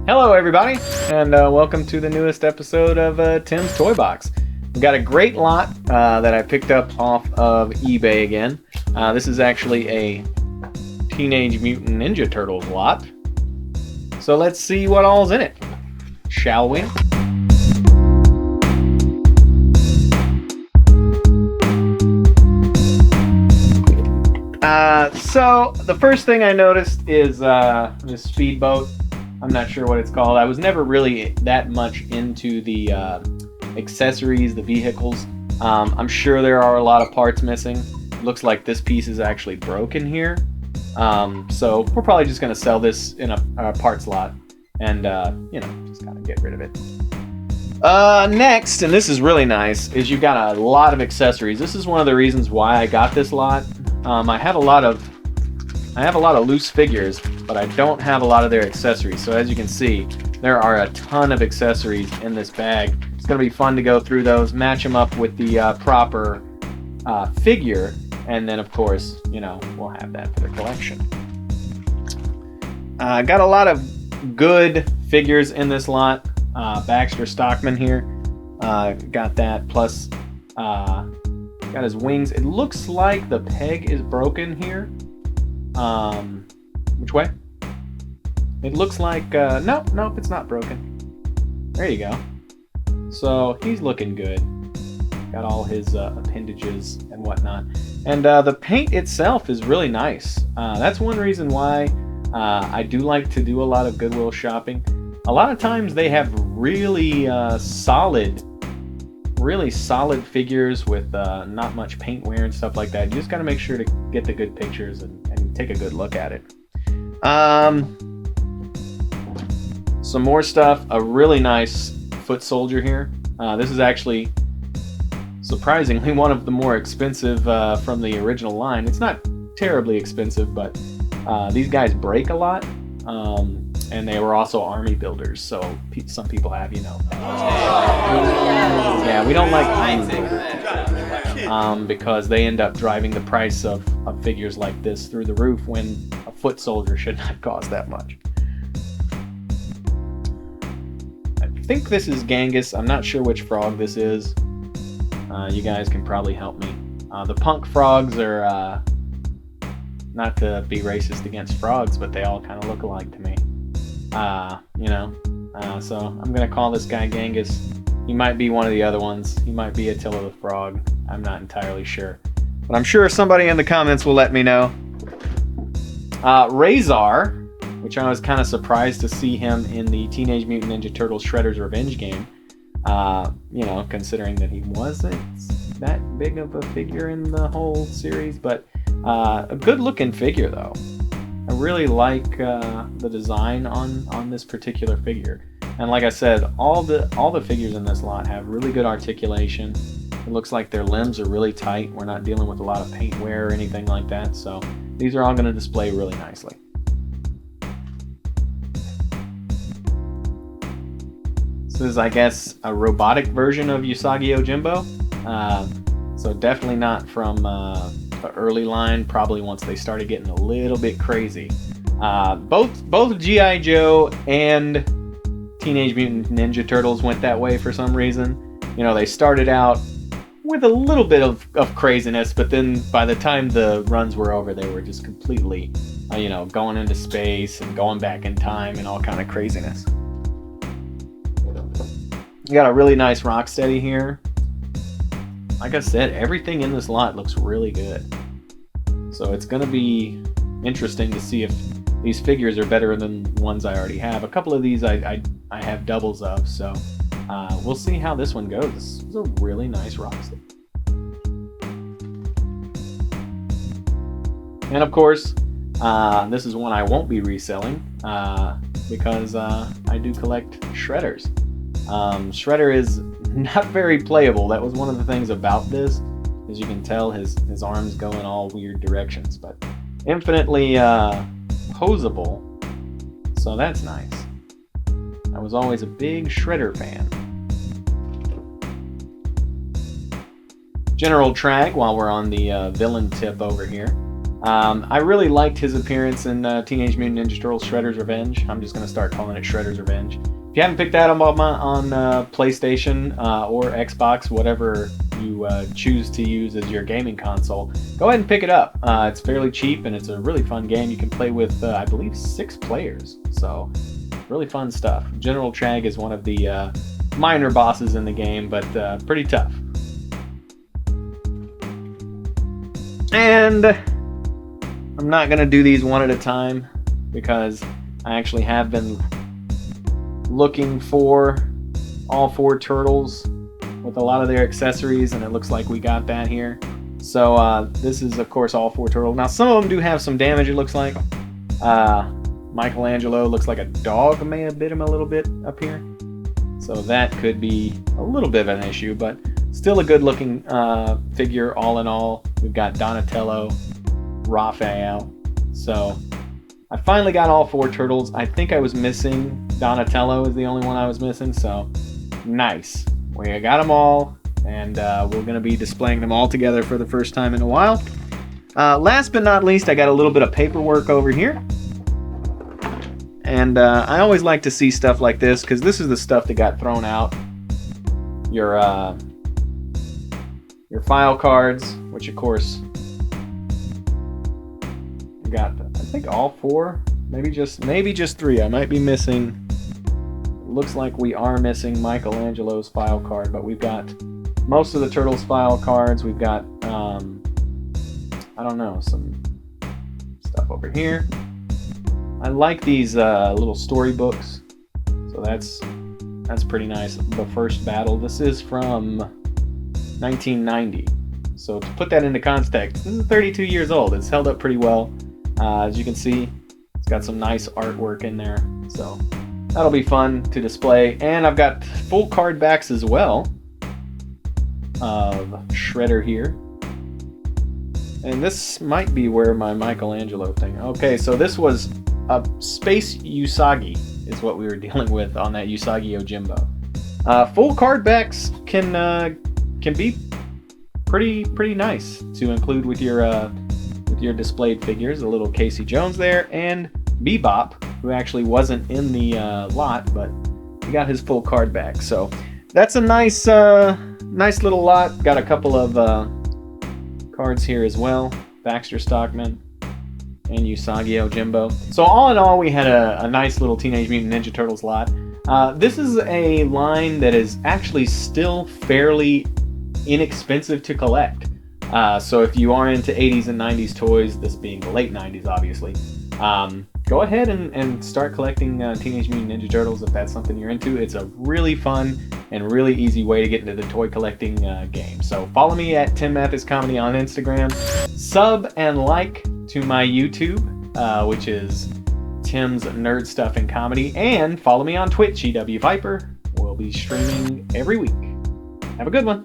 Hello everybody, and welcome to the newest episode of Tim's Toy Box. We've got a great lot that I picked up off of eBay again. This is actually a Teenage Mutant Ninja Turtles lot. So let's see what all's in it, shall we? So the first thing I noticed is this speedboat. I'm not sure what it's called. I was never really that much into the accessories, the vehicles. I'm sure there are a lot of parts missing. Looks like this piece is actually broken here. So we're probably just going to sell this in a parts lot and, just kind of get rid of it. Next, and this is really nice, is you've got a lot of accessories. This is one of the reasons why I got this lot. I have a lot of loose figures, but I don't have a lot of their accessories. So as you can see, there are a ton of accessories in this bag. It's going to be fun to go through those, match them up with the proper figure, and then of course, we'll have that for the collection. Got a lot of good figures in this lot. Baxter Stockman here, got that, plus got his wings. It looks like the peg is broken here. Which way? It looks like, nope, it's not broken. There you go. So he's looking good. Got all his appendages and whatnot. And the paint itself is really nice. That's one reason why I do like to do a lot of Goodwill shopping. A lot of times they have really solid figures with not much paint wear and stuff like that. You just got to make sure to get the good pictures and take a good look at it. Some more stuff. A really nice foot soldier here. This is actually surprisingly one of the more expensive from the original line. It's not terribly expensive, but these guys break a lot. And they were also army builders, so some people have, Yeah, we don't like army builders because they end up driving the price of figures like this through the roof when a foot soldier should not cost that much. I think this is Genghis. I'm not sure which frog this is. You guys can probably help me. The punk frogs are, not to be racist against frogs, but they all kind of look alike to me. So I'm gonna call this guy Genghis. He might be one of the other ones. He might be Attila the Frog. I'm not entirely sure, but I'm sure somebody in the comments will let me know. Razor, which I was kind of surprised to see him in the Teenage Mutant Ninja Turtles Shredder's Revenge game. Considering that he wasn't that big of a figure in the whole series, but a good looking figure though. I really like the design on this particular figure, and like I said, all the figures in this lot have really good articulation. It looks like their limbs are really tight. We're not dealing with a lot of paint wear or anything like that, so these are all going to display really nicely. This is, I guess, a robotic version of Usagi Yojimbo, so definitely not from the early line, probably once they started getting a little bit crazy. Both G.I. Joe and Teenage Mutant Ninja Turtles went that way for some reason. They started out with a little bit of craziness, but then by the time the runs were over, they were just completely, going into space and going back in time and all kind of craziness. You got a really nice Rocksteady here. Like I said, everything in this lot looks really good. So it's going to be interesting to see if these figures are better than ones I already have. A couple of these I have doubles of, so we'll see how this one goes. This is a really nice Rocksteady. And of course, this is one I won't be reselling because I do collect Shredders. Shredder is not very playable. That was one of the things about this. As you can tell, his arms go in all weird directions, but infinitely posable, so that's nice. I was always a big Shredder fan. General Trag, while we're on the villain tip over here. I really liked his appearance in Teenage Mutant Ninja Turtles Shredder's Revenge. I'm just going to start calling it Shredder's Revenge. If you haven't picked that up on PlayStation or Xbox, whatever you choose to use as your gaming console, go ahead and pick it up. It's fairly cheap, and it's a really fun game. You can play with, I believe, 6 players. So, really fun stuff. General Trag is one of the minor bosses in the game, but pretty tough. And I'm not going to do these one at a time because I actually have been looking for all 4 turtles with a lot of their accessories, and it looks like we got that here. So this is, of course, all 4 turtles. Now, some of them do have some damage, it looks like. Michelangelo looks like a dog may have bit him a little bit up here. So that could be a little bit of an issue, but still a good-looking figure all in all. We've got Donatello, Raphael. So I finally got all 4 turtles. I think I was missing Donatello is the only one I was missing, so nice. We got them all, and we're going to be displaying them all together for the first time in a while. Last but not least, I got a little bit of paperwork over here. And I always like to see stuff like this, because this is the stuff that got thrown out. Your file cards, which of course we got, I think, all 4, maybe just 3. I might be missing. It looks like we are missing Michelangelo's file card, but we've got most of the Turtles file cards. We've got I don't know, some stuff over here. I like these little storybooks, so that's pretty nice. The First Battle. This is from 1990. So to put that into context, this is 32 years old. It's held up pretty well. As you can see, it's got some nice artwork in there. So that'll be fun to display. And I've got full card backs as well of Shredder here. And this might be where my Michelangelo thing... Okay, so this was a Space Usagi is what we were dealing with on that Usagi Yojimbo. Full card backs can be pretty nice to include with your displayed figures. A little Casey Jones there, and Bebop, who actually wasn't in the lot, but he got his full card back. So that's a nice little lot. Got a couple of cards here as well. Baxter Stockman and Usagi Yojimbo. So all in all, we had a nice little Teenage Mutant Ninja Turtles lot. This is a line that is actually still fairly inexpensive to collect. So if you are into 80s and 90s toys, this being the late 90s obviously, go ahead and start collecting Teenage Mutant Ninja Turtles if that's something you're into. It's a really fun and really easy way to get into the toy collecting game. So follow me at Tim Mathis Comedy on Instagram. Sub and like to my YouTube, which is Tim's Nerd Stuff and Comedy. And follow me on Twitch, EW Viper. We'll be streaming every week. Have a good one.